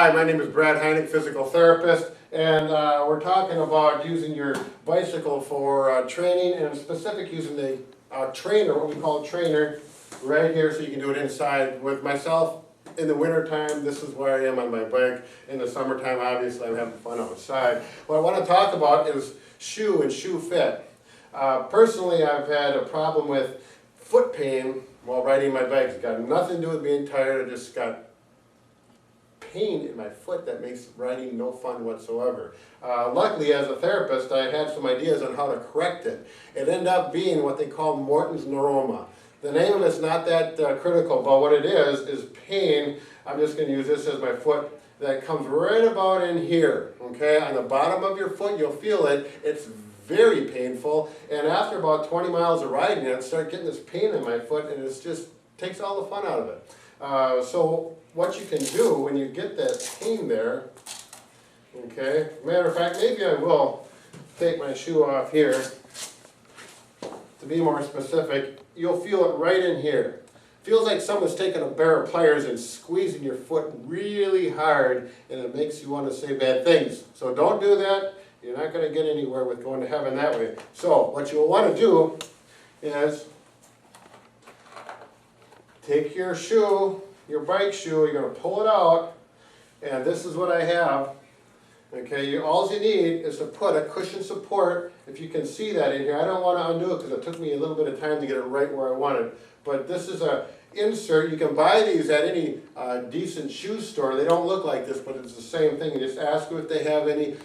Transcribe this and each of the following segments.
Hi, my name is Brad Heineck, physical therapist, and we're talking about using your bicycle for training, and in specific using the trainer, what we call a trainer, right here, so you can do it inside. With myself, in the winter time, this is where I am on my bike. In the summertime, obviously, I'm having fun outside. What I want to talk about is shoe and shoe fit. Personally, I've had a problem with foot pain while riding my bike. It's got nothing to do with being tired, I just got pain in my foot that makes riding no fun whatsoever. Luckily, as a therapist, I had some ideas on how to correct it. It ended up being what they call Morton's Neuroma. The name of it's not that critical, but what it is pain. I'm just going to use this as my foot that comes right about in here, okay? On the bottom of your foot, you'll feel it. It's very painful, and after about 20 miles of riding, I start getting this pain in my foot, and it just takes all the fun out of it. So what you can do when you get that pain there, okay, matter of fact, maybe I will take my shoe off here. To be more specific, you'll feel it right in here. Feels like someone's taking a pair of pliers and squeezing your foot really hard, and it makes you want to say bad things. So don't do that. You're not going to get anywhere with going to heaven that way. So what you'll want to do is take your shoe, your bike shoe, you're going to pull it out, and this is what I have. Okay, all you need is to put a cushion support. If you can see that in here, I don't want to undo it because it took me a little bit of time to get it right where I wanted. But this is a insert. You can buy these at any decent shoe store. They don't look like this, but it's the same thing. You just ask them if they have any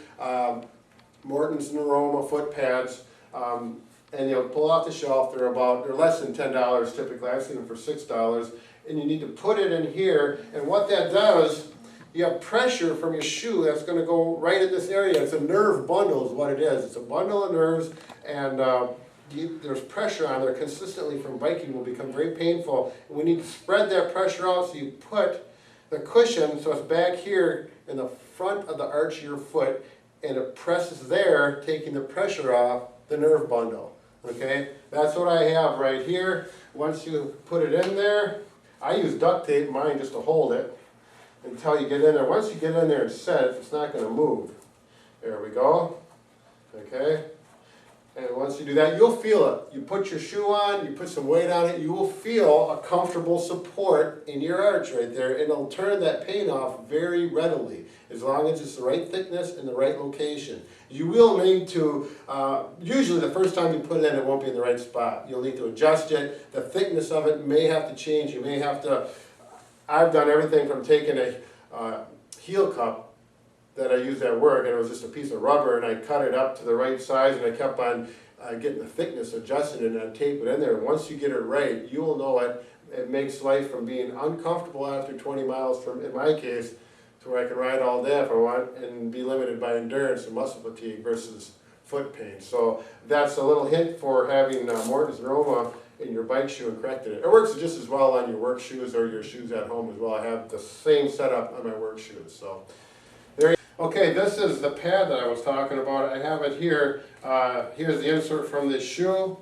Morton's Neuroma foot pads, and you'll pull off the shelf. They're less than $10 typically. I've seen them for $6. And you need to put it in here, and what that does, you have pressure from your shoe that's going to go right in this area. It's a nerve bundle is what it is. It's a bundle of nerves, and there's pressure on there consistently from biking will become very painful. And we need to spread that pressure out, so you put the cushion, so it's back here in the front of the arch of your foot, and it presses there, taking the pressure off the nerve bundle. Okay, that's what I have right here. Once you put it in there, I use duct tape mine just to hold it until you get in there. Once you get in there and set it, it's not going to move. There we go. Okay, and once you do that, you'll feel it. You put your shoe on, you put some weight on it, you will feel a comfortable support in your arch right there, and it'll turn that pain off very readily, as long as it's the right thickness and the right location. You will need to, usually the first time you put it in, it won't be in the right spot. You'll need to adjust it. The thickness of it may have to change. You may have to, I've done everything from taking a heel cup that I used at work, and it was just a piece of rubber, and I cut it up to the right size, and I kept on getting the thickness, adjusting it, and I tape it in there. And once you get it right, you will know it. It makes life from being uncomfortable after 20 miles, from, in my case, to where I can ride all day if I want and be limited by endurance and muscle fatigue versus foot pain. So that's a little hint for having Morton's Neuroma in your bike shoe and correcting it. It works just as well on your work shoes or your shoes at home as well. I have the same setup on my work shoes. So there you go. Okay, this is the pad that I was talking about. I have it here. Here's the insert from this shoe.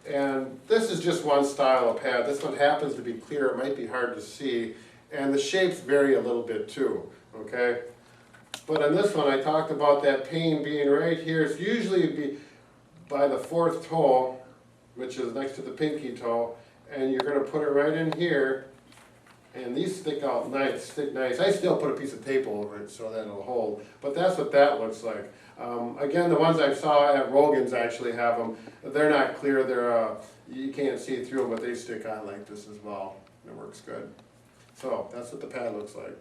And this is just one style of pad. This one happens to be clear. It might be hard to see. And the shapes vary a little bit too. Okay, but on this one I talked about that pain being right here. It's usually by the fourth toe, which is next to the pinky toe, and you're going to put it right in here, and these stick out nice, stick nice. I still put a piece of tape over it so that it'll hold, but that's what that looks like. Again, the ones I saw at Rogan's actually have them. They're not clear. They're you can't see through them, but they stick on like this as well, and it works good. So that's what the pad looks like.